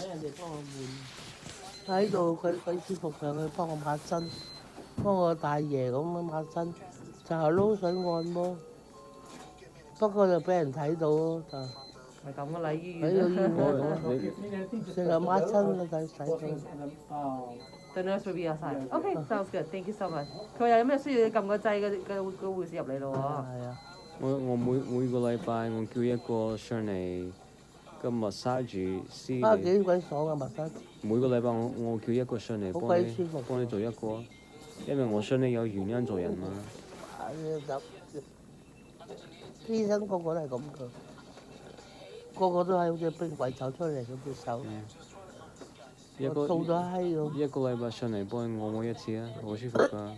咧，人哋幫我換。喺度佢舒服嘅，佢幫我抹身，幫我大爺咁樣抹身，就係撈水按摩。不過就俾人睇到咯，就係咁噶啦，醫喺院個醫院啊。成日抹身都使到。The nurse will be outside. Okay, sounds good. Thank you so much. 佢話有咩需要你撳個掣，個護士入嚟咯喎。係啊。我每個禮拜我叫一個上嚟個 massage 師嚟。幾鬼爽啊！massage。每個禮拜我叫一個上嚟幫你做一個，因為我想你有原因做人嘛。醫生個個都係咁嘅，個個都係好似冰櫃走出嚟咁隻手。一個到咗閪咁。一個禮拜上嚟幫你按摩一次啊，好舒服㗎。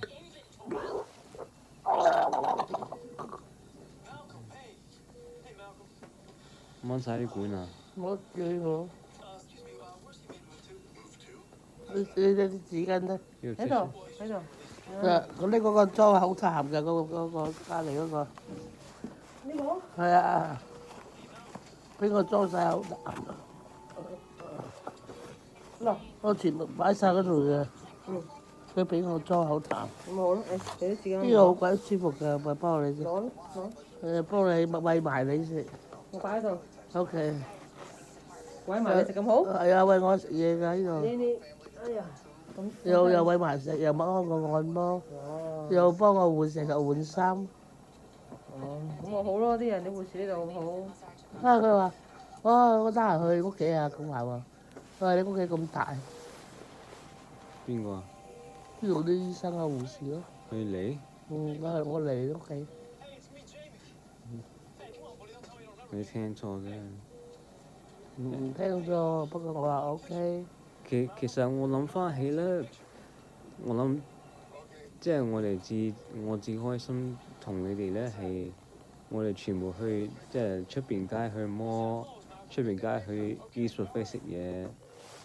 掹晒啲管啊！我叫我。你啲紙巾咧？喺度。咁你嗰個裝口痰嘅嗰個隔離嗰個。呢個？係啊，俾我裝晒口痰。嗱，我全部擺晒嗰度嘅。佢俾我裝口痰。咁好咯，俾啲紙巾。呢個好鬼舒服㗎，咪幫你先。攞。幫你餵埋你食。我擺喺度。OK。餵埋你食咁好？係啊，餵我食嘢㗎呢度。你，哎呀，又餵埋食，又幫我按摩，又幫我換成日換衫。咁我好咯，啲人啲護士呢度好好。佢話：我得閒去屋企啊，咁話喎。佢話你屋企咁大。邊個啊？呢度啲醫生啊、護士咯。佢嚟？我嚟你屋企。你聽錯啫。唔聽錯，不過我話 OK。其實我諗翻起咧，我諗即係我至開心同你哋咧係，我哋全部去即係出邊街去摸，出邊街去藝術飛食嘢，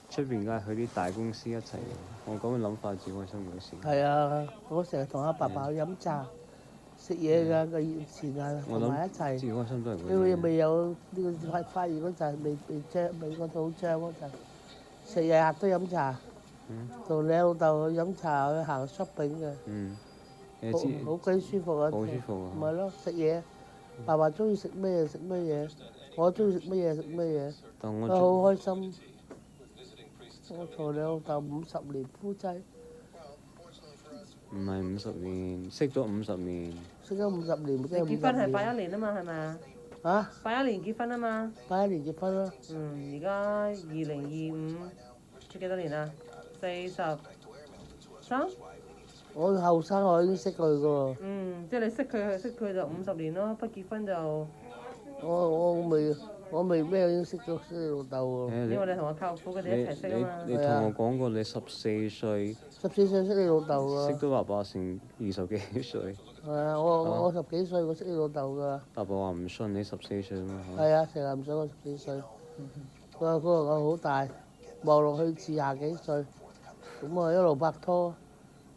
出邊街去啲大公司一齊。我咁嘅諗法至開心嗰時。係啊，我成日同阿爸爸去飲茶、食嘢㗎，個時間同埋一齊。至開心都係嗰啲。佢未有呢個發現嗰陣，未個肚脹嗰陣，日日都飲茶。同你老豆去飲茶去行 shopping 嘅。好鬼舒服啊！好舒服啊！咪咯，食嘢，爸爸中意食咩食咩嘢，我中意食咩嘢食咩嘢，我好開心。我同你老豆50年夫妻。唔係50年，識咗50年。識咗50年，即係50年。結婚係81年啊嘛，係咪啊？嚇？81年結婚啊嘛。81年結婚啦。而家2025，即幾多年啊？43。我後生我已經識佢㗎喎。即係你識佢就50年咯，不結婚就。我未咩已經識你老豆喎。因為你同我舅父佢哋一齊識啊嘛。你同我講過你14歲。14歲識你老豆㗎。識到爸爸成20幾歲。係啊，我10幾歲我識你老豆㗎。爸爸話唔信你14歲嘛。係啊，成日唔信我10幾歲。佢話我好大，望落去似20幾歲。咁我一路拍拖，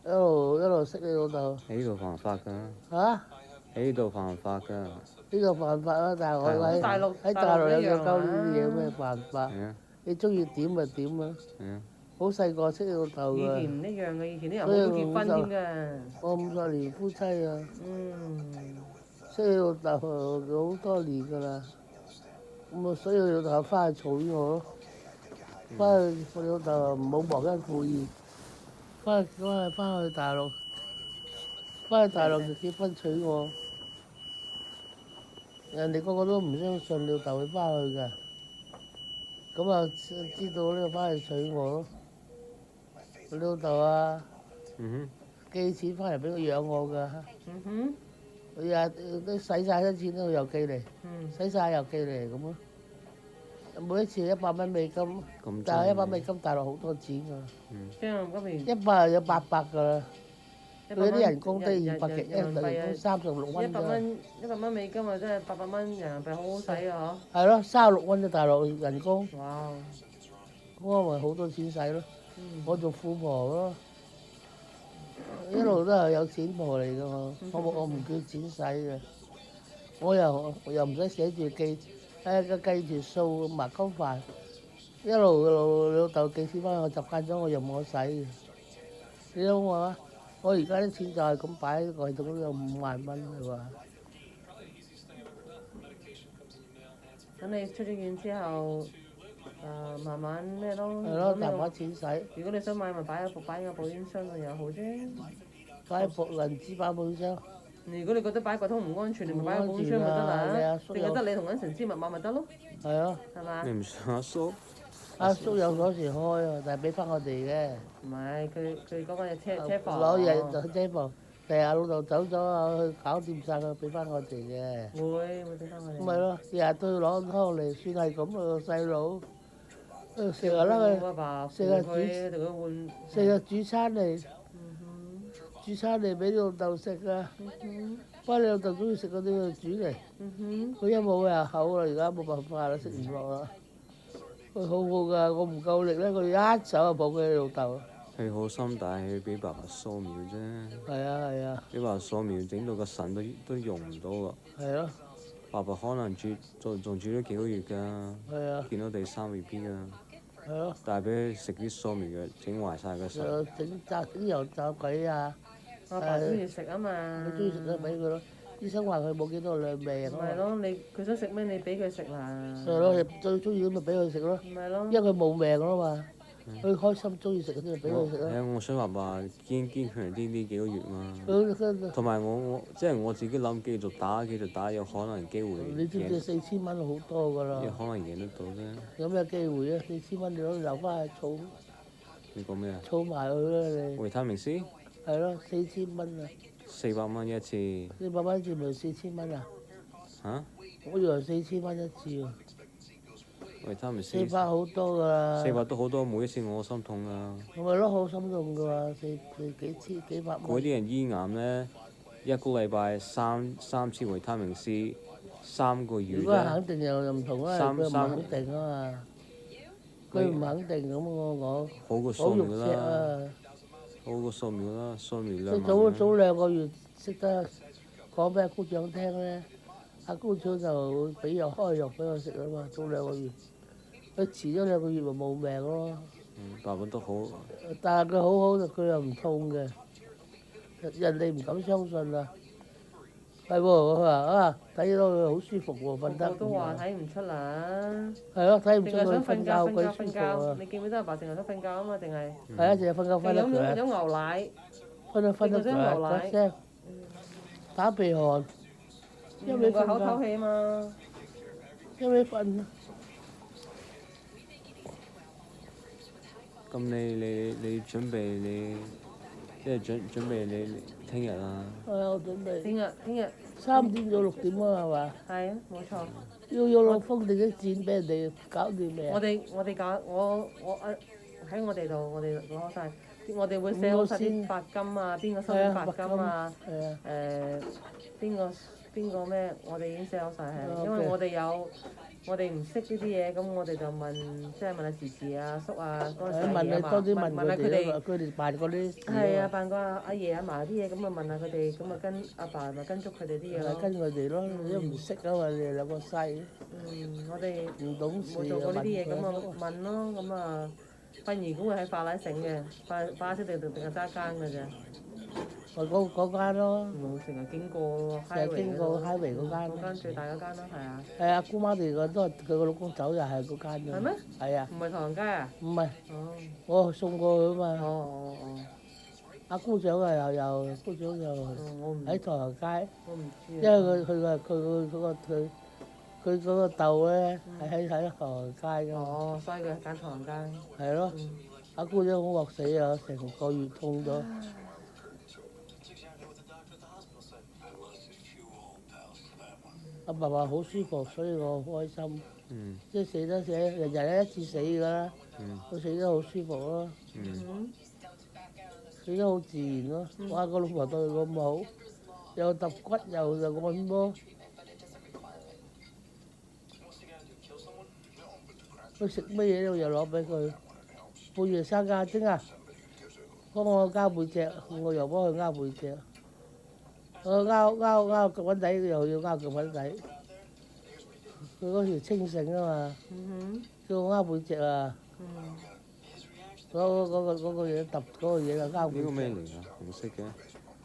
一路識你老豆。喺呢度犯法㗎。嚇？喺呢度犯法㗎。呢個犯法啦，但係我喺大陸有養鳩呢啲嘢咩犯法？你中意點咪點啊！好細個識你老豆㗎。以前唔一樣嘅，以前啲人冇結婚添㗎。我50年夫妻啊。識你老豆好多年㗎啦。咁啊，所以老豆翻去娶我咯。翻去我老豆唔好忘恩負義。翻去大陸，翻去大陸就結婚娶我。人哋個個都唔相信老豆會翻去㗎，咁啊知道呢個翻去娶我咯。你老豆啊，寄錢翻嚟俾佢養我㗎。佢日都使晒啲錢都又寄嚟，使晒又寄嚟咁咯。每一次100蚊美金，但係100美金大陸好多錢㗎。即係嗰邊。100有800㗎啦。佢啲人工低200幾，一人工36蚊㗎。100蚊美金啊，真係800蚊人民幣好好使啊！嗬。係咯，36蚊啫大陸人工。哇！咁我咪好多錢使咯。我做富婆咯，一路都係有錢婆嚟㗎嘛。我唔叫錢使嘅，我又唔使寫住計住數埋金飯，一路老豆寄錢翻，我習慣咗我任我使嘅。你諗我而家啲錢就係咁擺喺個系統度有5萬蚊係嘛？等你出咗院之後，慢慢咩咯？係咯，賺把錢使。如果你想買，咪擺個保險箱度又好啫。擺銀紙擺保險箱。如果你覺得擺個桶唔安全，你咪擺個保險箱咪得啦。淨係得你同緊陳芝密碼咪得咯。係啊。係嘛？你唔想阿叔？阿叔有鎖匙開啊，但係俾翻我哋嘅。唔係，佢嗰個係車房。攞嘢就車房，第日老豆走咗啊，去搞掂晒佢俾翻我哋嘅。會俾翻我哋。咁咪咯，日日都要攞湯嚟，算係咁啊個細佬。成日啦佢，成日煮餐嚟，煮餐嚟俾老豆食啊。不過你老豆中意食嗰啲就煮嚟。佢一冇胃口啦，而家冇辦法啦，食唔落啦。佢好好㗎，我唔夠力咧，佢一手就抱佢老豆。佢好心，但係佢俾爸爸掃描啫。係啊係啊。俾爸爸掃描整到個腎都用唔到㗎。係咯。爸爸可能仲住咗幾個月㗎。係啊。見到第3 BB 㗎。係咯。但係俾佢食啲掃描藥，整壞晒個腎。整油炸鬼啊！阿爸中意食啊嘛。佢中意食就俾佢咯。醫生話佢冇幾多兩命咯。係咯，佢想食咩？你俾佢食啦。係咯，最中意咁咪俾佢食咯。咪咯。因為佢冇命啊嘛，佢開心中意食嗰啲咪俾佢食咯。係啊，我想爸爸堅強啲呢幾個月嘛。同埋我即係我自己諗，繼續打，有可能機會。你知唔知4000蚊好多㗎啦？有可能贏得到啫。有咩機會啊？4000蚊你攞留翻去儲。你講咩啊？儲埋佢啦你。維他命 C？係咯，4000蚊啊。400蚊一次。400蚊一次咪4000蚊啊？嚇？我以為4000蚊一次喎。維他命 C。400好多㗎啦。400都好多，每一次我心痛啊。係咪咯？好心痛㗎喎，幾百蚊。嗰啲人醫癌咧，一個禮拜三次維他命 C， 3個月咧。如果係肯定又唔同啦，佢唔肯定啊嘛。佢唔肯定咁我好過掃描啦。好過掃描啦，掃描2萬。早2個月識得講俾阿姑丈聽咧，阿姑丈就俾藥開藥俾我食啊嘛，早2個月。佢遲咗2個月咪冇命咯。爸爸都好。但係佢好好，佢又唔痛嘅，人哋唔敢相信啊。係喎，佢話啊，睇到佢好舒服喎，瞓得。我都話睇唔出啦。係咯，睇唔出佢瞓覺佢舒服啊。你記唔記得阿爸淨係想瞓覺啊嘛？定係？係啊，淨係瞓覺瞓得佢。飲牛奶。瞓得佢聲，打鼻鼾，一味個口瞓覺。唞氣嘛。一味瞓。咁你準備即係準備你聽日啊？係啊，我準備。聽日。3點到6點啊，係嘛？係啊，冇錯。要攞封定啲錢俾人哋搞掂未啊？我哋搞喺我哋度，我哋攞晒。我哋會寫好晒啲罰金啊，邊個收啲罰金啊？邊個咩？我哋已經寫好晒係，因為我哋唔識呢啲嘢，咁我哋就即係問下時事啊、叔啊嗰陣時問你多啲問下佢哋，佢哋辦過啲。係啊，辦過阿爺阿嫲啲嘢，咁啊問下佢哋，咁啊跟阿爸咪跟足佢哋啲嘢咯。跟佢哋咯，你都唔識啊嘛，你哋兩個細。我哋唔懂事冇做過呢啲嘢，咁啊問咯，咁啊殯儀館會喺化禮城嘅，化禮城定係得一間嘅啫。咪嗰間咯。冇成日經過喎，成日經過 highway 嗰間。嗰間最大嗰間咯，係啊。係啊，姑媽哋都係佢個老公走又係嗰間嘅。係咩？係啊。唔係唐人街啊？唔係。哦。我送過去啊嘛。哦。阿姑丈啊又姑丈又喺唐人街。我唔知。因為佢嗰個竇咧係喺唐人街㗎嘛。哦，所以佢揀唐人街。係咯。阿姑丈好惡死啊！成個月痛咗。阿爸爸好舒服，所以我開心。即係死得死，人人一次死㗎啦。佢死得好舒服咯。死得好自然咯。哇！個老婆對佢咁好，又揼骨又按摩。佢食乜嘢又攞俾佢。半夜3更精啊！幫我交背脊，我又幫佢交背脊。我拗腳揾底，又要拗腳揾底。佢嗰時清醒啊嘛，叫我拗背脊啊！嗯。嗰個嘢揼嗰個嘢就啱呢個咩嚟㗎？紅色嘅。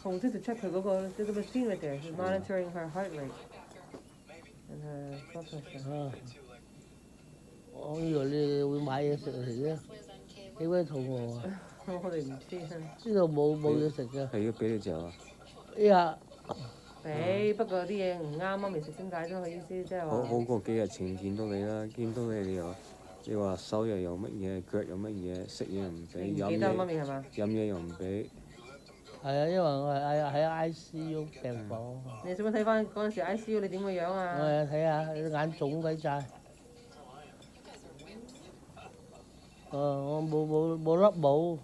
紅色就 check 佢嗰個 machine right there, he's monitoring her heart rate and her blood pressure. 我以為你會買嘢食嚟啫，幾鬼肚餓啊！我哋唔知啊。呢度冇嘢食嘅。係要俾你嚼啊？哎呀！俾，不過啲嘢唔啱媽咪食點解啫？佢意思即係話。好過幾日前見到你啦，見到你話手又有乜嘢，腳有乜嘢，食嘢又唔俾，飲嘢又唔俾。係啊，因為我係喺 ICU 病房。你使唔使睇翻嗰陣時 ICU 你點個樣啊？我係睇下你眼腫鬼晒。我冇粒帽。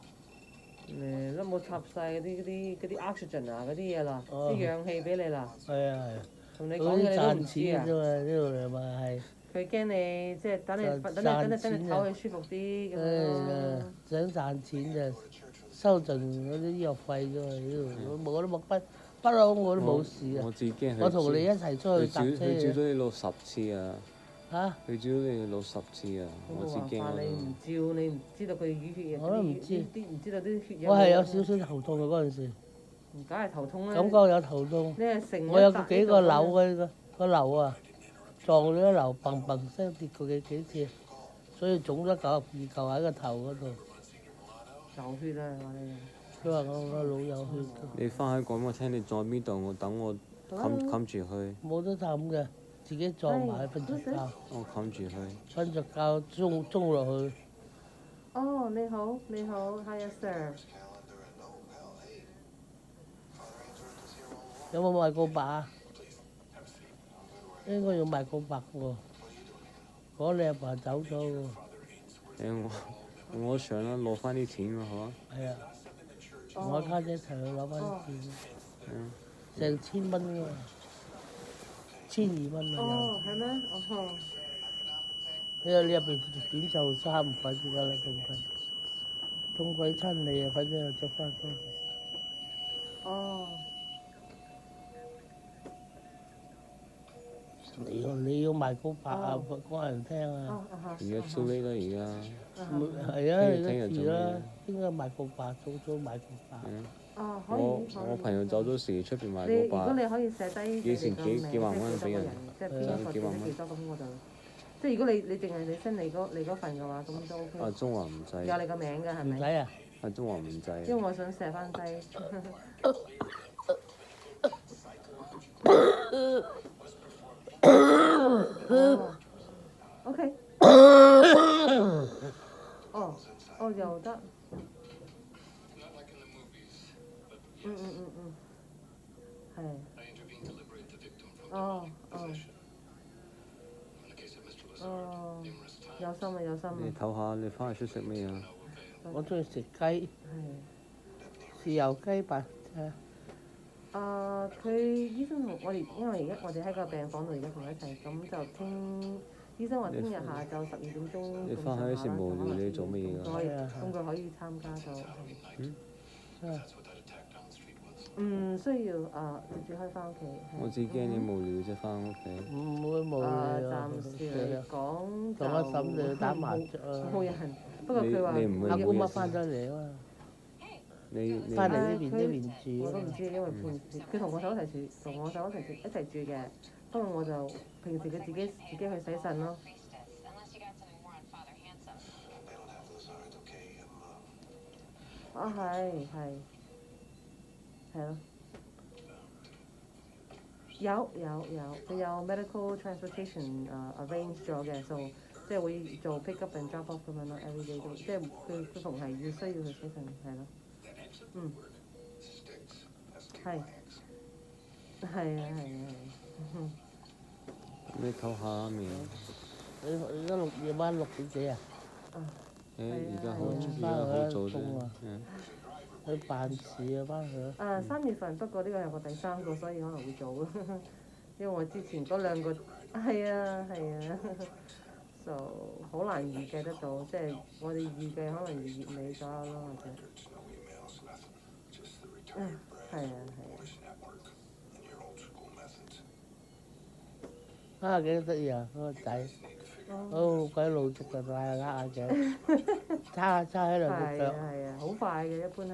粒帽插晒嗰啲 oxygen 啊嗰啲嘢啦，啲氧氣俾你啦。係啊係啊。同你講嘅你都唔知啊。賺錢啫嘛，呢度嚟咪係。佢驚你即係等你唞氣舒服啲咁樣。想賺錢就收盡嗰啲醫藥費啫嘛，呢度我都冇不嬲我都冇事啊。我自己驚佢。我同你一齊出去搭車。佢照咗你錄10次啊！嚇！佢照咗你錄10次啊！我自己驚你唔照，你唔知道佢淤血液。我都唔知。唔知道啲血液。我係有少少頭痛嘅嗰陣時。梗係頭痛啦。感覺有頭痛。你係成我有幾個樓嘅個樓啊，撞咗樓砰砰聲跌過幾次，所以腫咗2嚿喺個頭嗰度。流血啊！話你。佢話我個腦有血。你翻去講我聽，你撞邊度？我等我冚住佢。冇得冚嘅，自己撞埋瞓着覺。我冚住佢。瞓着覺中落去。哦，你好，Hi sir。有冇賣告白啊？應該要賣告白喎。嗰你阿爸走咗喎。我想啦，攞翻啲錢喎，係嘛？係啊。同我家姐一齊去攞翻啲錢。成1000蚊喎，1200蚊啊！哦，係咩？你入邊短袖衫唔鬼住㗎啦，咁鬼親你啊！反正又着翻多。哦。你要賣告白啊，講人聽啊！而家超呢啦，而家。係啊，而家遲啦，應該賣告白，早賣告白。可以。我朋友走咗時，出邊賣告白。如果你可以寫低幾萬蚊俾人，即係邊一個幾多咁我就，即係如果你淨係你 send 你嗰份嘅話，咁都 OK。中華唔制。有你個名㗎係咪？唔使啊。中華唔制。因為我想寫翻低。OK。又得。係。有心啊！你唞下，你翻去出食咩啊？我中意食雞。豉油雞白菜。佢醫生同我哋，因為而家我哋喺個病房度，而家同佢一齊，咁就醫生話聽日下晝12點鐘。你翻去時無聊，你做乜嘢㗎？咁佢可以參加到。唔需要直接可以翻屋企。我只驚你無聊啫，翻屋企。唔會無聊。暫時嚟講就同阿嬸你打麻雀啊。冇人，不過佢話阿姑媽翻咗嚟啊嘛。你翻嚟呢邊住。我都唔知，因為平時佢同我手一齊住嘅，不過我就平時佢自己去洗腎咯。係咯。佢有 medical transportation arrange 咗嘅，即係會做 pick up and drop off 咁樣咯 ，every day 都，即係佢逢係要需要去洗腎，係咯。係啊。你唞下面。你而家夜晚6點幾啊？而家好早啫。去辦事啊，翻去。3月份，不過呢個係我第3個，所以可能會早。因為我之前嗰2個係啊，就好難預計得到，即係我哋預計可能2月尾左右咯，或者。係啊。幾得意啊！嗰個仔。好鬼路直就嗌下嘅，叉喺兩隻腳，係啊，好快嘅一般係。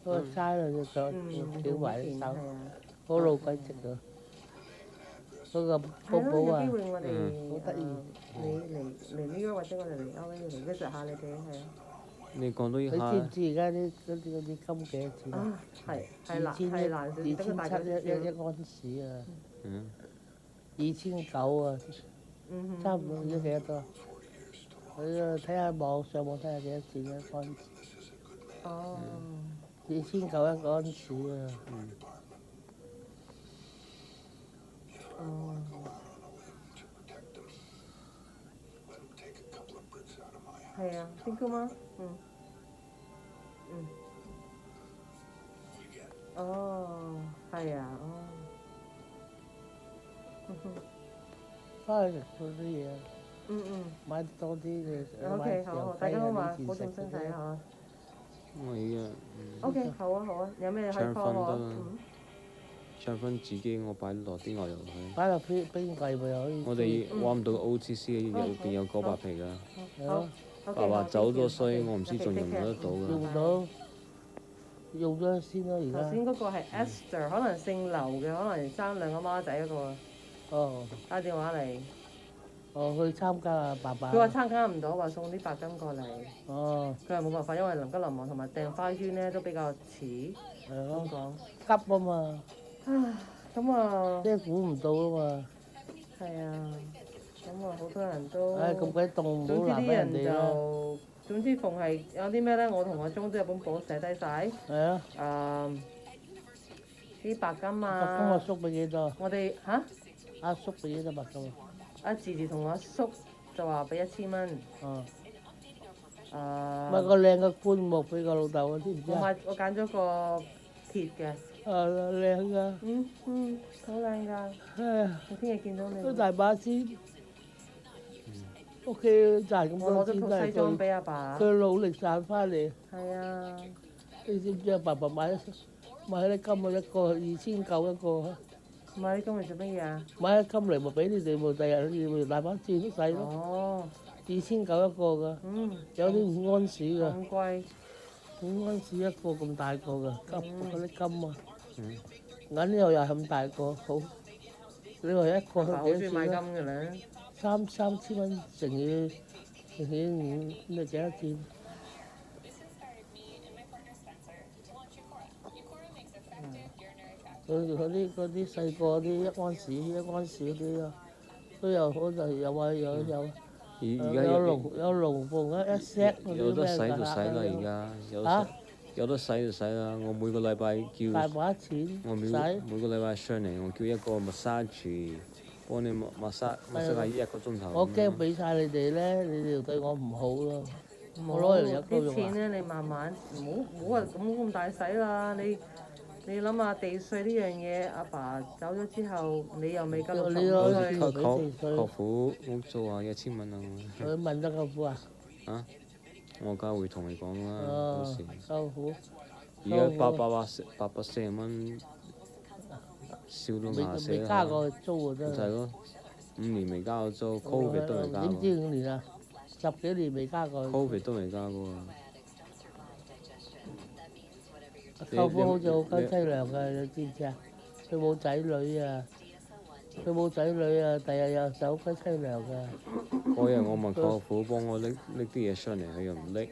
嗰個叉兩隻腳翹埋隻手，好路鬼直啊！嗰個寶係咯，寶啊，有機會我哋好得意。你嚟呢個或者我哋嚟歐洲嚟 visit 下你哋係啊。你講到一你知下唔知而家啲金幾多錢啊？啊，係難2000係難少，等佢大2700咗一安士啊，嗯2900啊，差唔多而家幾多多？佢睇下上網睇下幾多錢一安士，哦， 2900一個安士啊！哦，係啊，邊個嗎？哦，係啊，哦。翻去食多啲嘢，買多啲嘅。OK，好，大家好嘛，保重身體嚇。我而家OK，好啊好啊，有咩可以腸幫我？粉得啦，腸粉自己我擺落啲牛油去。擺落冰櫃咪可以。我哋揾唔到 OTC 入邊有嗰白皮㗎。好。爸爸走咗，所以我唔知仲用唔用得到用㗎。到，用咗先咯，而家。頭先嗰個係 Esther，可能姓劉嘅，可能生兩個孖仔嗰個。哦。打電話嚟。哦，去參加啊，爸爸。佢話參加唔到，話送啲白金過嚟。哦。佢話冇辦法，因為臨急臨忙同埋訂花圈咧都比較遲。係咯。講。急啊嘛。唉，咁啊。即係估唔到啊嘛。係啊。咁啊，好多人都。唉，咁鬼凍，唔好難為人哋啦。總之逢係有啲咩咧，我同阿鐘都有本簿寫低晒。係啊。啲白金啊。白金阿叔俾幾多？我哋嚇？阿叔俾幾多白金啊？阿字同阿叔就話俾1000蚊。哦。買個靚嘅棺木俾個老豆啊，知唔知啊？我揀咗個鐵嘅。靚㗎。好靚㗎。我聽日見到你。都大把錢。屋企賺咁多錢都係我攞咗套西裝俾阿爸。佢努力賺翻嚟。係啊。你知唔知阿爸爸買啲金啊，一個2900一個。買啲金嚟做乜嘢啊？買啲金嚟咪俾你哋咪第日你咪大把錢都使咯。哦。2900一個㗎。有啲5安士㗎。咁貴。 5安士一個咁大個㗎，嗰啲金啊。銀又係咁大個，好。你話一個好中意買金㗎啦。3000蚊乘以5，你幾多錢？嗰啲細個啲1安士嗰啲啊，都有好就有啊有。而家有龍鳳啊，一 set 嗰啲咩㗎？有得洗就洗啦，而家有得洗就洗啦。我每個禮拜叫大把錢我每個禮拜上嚟，我叫一個 massage 幫你抹沙下1個鐘頭。我驚俾晒你哋咧，你哋對我唔好咯。我攞嚟有夠用啊！啲錢咧，你慢慢唔好話咁大使啦。你諗下地稅呢樣嘢，阿爸走咗之後，你又未夠65歲。舅父我做話1000蚊啊！佢問得舅父啊？啊！我梗係會同你講啦，到時。舅父。而家840蚊，少到牙死啦！未加過租啊，真係。就係咯，5年未加過租 ，Covid 都未加過。點知5年啊？10幾年未加過。Covid 都未加過啊！舅父好似好鳩凄涼㗎，你知唔知啊？佢冇仔女啊，第日又走鳩凄涼㗎。嗰日我問舅父幫我拎啲嘢上嚟，佢又唔拎。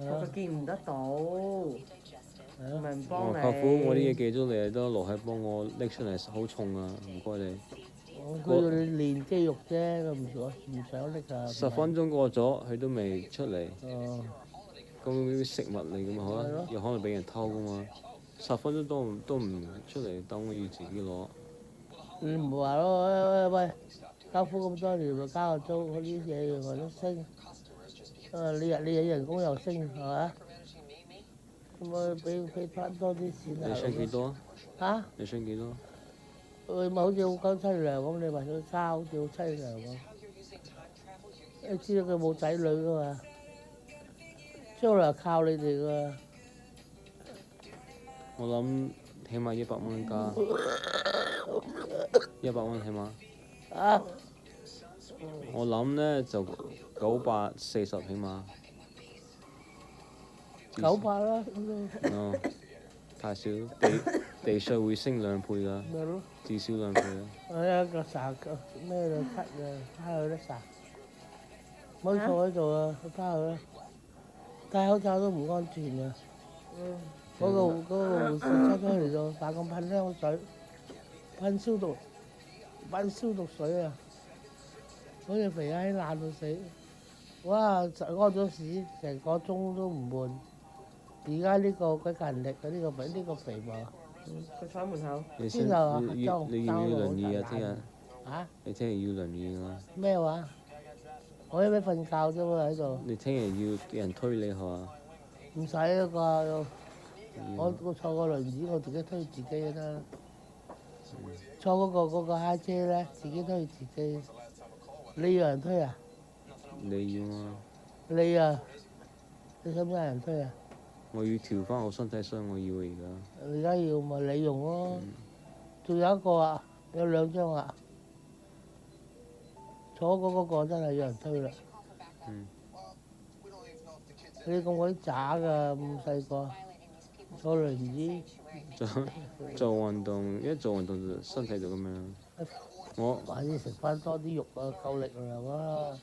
佢見唔得到，咪唔幫你。舅父，我啲嘢寄咗嚟都落去幫我拎出嚟，好重啊！唔該你。佢要你練肌肉啫，佢唔想拎㗎。10分鐘過咗，佢都未出嚟。哦。咁啲食物嚟㗎嘛，有可能俾人偷㗎嘛。10分鐘都唔出嚟，等我要自己攞。你唔話咯，喂，交付咁多年咪交個租，嗰啲嘢我都升。你人工又升係嘛？咁啊俾翻多啲錢啊！你想幾多？嚇？你想幾多？佢咪好似好鳩凄涼咁，你話佢交好似好凄涼咁。你知道佢冇仔女㗎嘛？將來靠你哋㗎。我諗起碼100蚊加，100蚊起碼。啊！我諗咧就940起碼。900啦，哦，太少，地稅會升2倍㗎，咪咯。至少2倍啦。一個啥個咩就咳啊，翻去得啥？冇坐喺度啊，翻去啦。戴口罩都唔安全啊！嗰個護士出咗嚟就打咁噴香水，噴消毒水啊！嗰隻肥閪爛到死，哇！屙咗屎成個鐘都唔換。而家呢個鬼勤力啊！呢個肥婆。佢坐喺門口。你要唔要輪椅啊？聽日。嚇？你聽日要輪椅㗎？咩話？我一味瞓覺啫喎喺度。你聽日要人推你係嘛？唔使啊啩，我坐個輪椅，我自己推自己就得啦。坐嗰個嗨車咧，自己推自己。你要人推啊？你要啊？你啊？你使唔使人推啊？我要調翻我身體，所以我要而家。而家要咪你用咯。仲有一個啊，有2張啊。坐嗰個真係有人推啦。你咁鬼渣㗎，咁細個坐輪椅。做運動，一做運動就身體就咁樣。我或者食翻多啲肉啊，夠力量啊！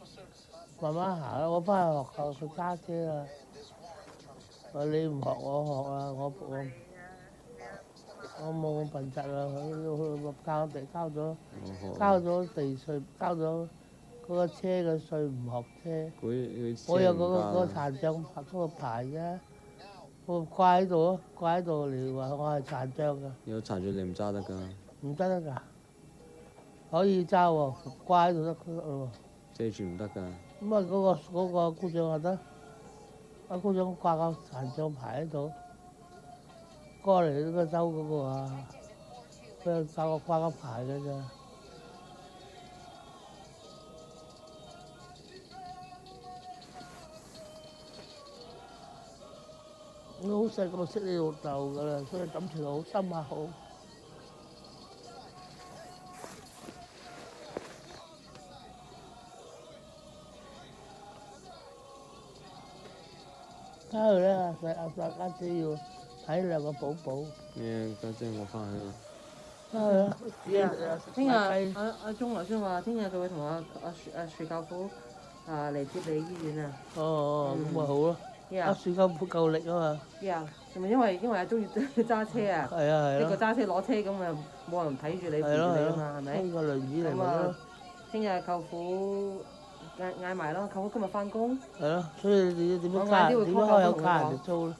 慢慢行啦，我翻去學校佢揸車啊。話你唔學我學啊，我冇咁笨柒啊！佢交地交咗地稅，交咗嗰個車嘅稅唔學車。我有嗰個殘障嗰個牌啫，我掛喺度咯，掛喺度嚟話我係殘障㗎。有殘障你唔揸得㗎？唔得㗎，可以揸喎，掛喺度得喎。遮住唔得㗎。咁啊嗰個姑丈話得，阿姑丈掛個殘障牌喺度，過嚟呢個州嗰個啊，佢教我掛個牌㗎咋。我好細個識你老豆㗎啦，所以感情好深啊好。翻去咧，家姐要睇2個寶寶。咩家姐我翻去啦。翻去啦。聽日阿鐘頭先話，聽日佢會同阿徐教父嚟接你醫院啊。哦，咁咪好咯。阿徐教父夠力啊嘛。係咪因為阿鐘要揸車啊？係啊係咯。一個揸車攞車咁啊，冇人睇住你陪住你啊嘛，係咪？推個輪椅嚟咯。聽日舅父嗌埋咯，舅父今日翻工。係咯，所以你點樣開口卡人哋租咧？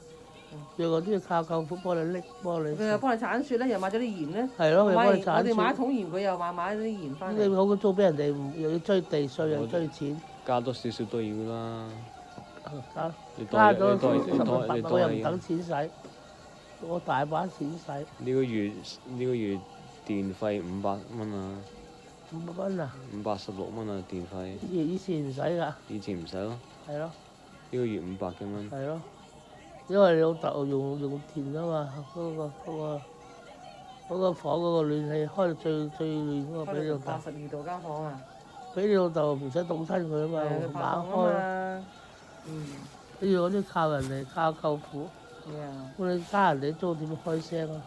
樣樣都要靠舅父幫你拎，幫你。佢又幫你鏟雪咧，又買咗啲鹽咧。係咯，佢幫你鏟雪。我哋買一桶鹽，佢又買咗啲鹽翻嚟。你好過租俾人哋，又要追地稅，又要追錢。加多少少都要啦。加咗10%我又唔等錢使，我大把錢使。呢個月電費500蚊啊！500蚊啊！516蚊啊電費。以前唔使㗎。以前唔使咯。係咯。呢個月500幾蚊。係咯。因為你老豆用電啊嘛，嗰個房嗰個暖氣開到最暖嗰個俾你老豆。82度間房啊！俾你老豆唔使凍親佢啊嘛，猛開。你要嗰啲靠人哋靠舅父。咁你加人哋租點開聲啊？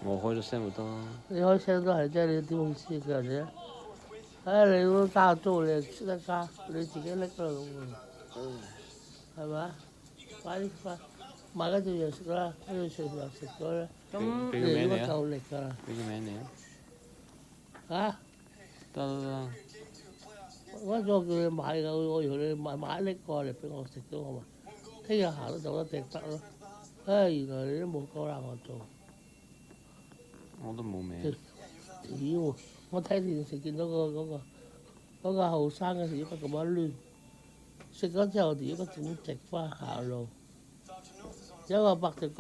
我開咗聲咪得咯。你開聲都係啫，你點好意叫人哋啊？你都加租，你就識得加，你自己拎啦咁係咪？快啲買嗰隻藥食啦，嗰隻隨藥食咗咧，你應該夠力㗎。俾個名你啊？得。我叫你買㗎，我以為你買拎過嚟俾我食咗我話，聽日行都走得隻得咯。原來你都冇夠啦，我做。我都冇名。妖！我睇電視見到嗰個後生嘅條骨咁樣攣，食咗之後條骨整直翻下路，有個白隻骨。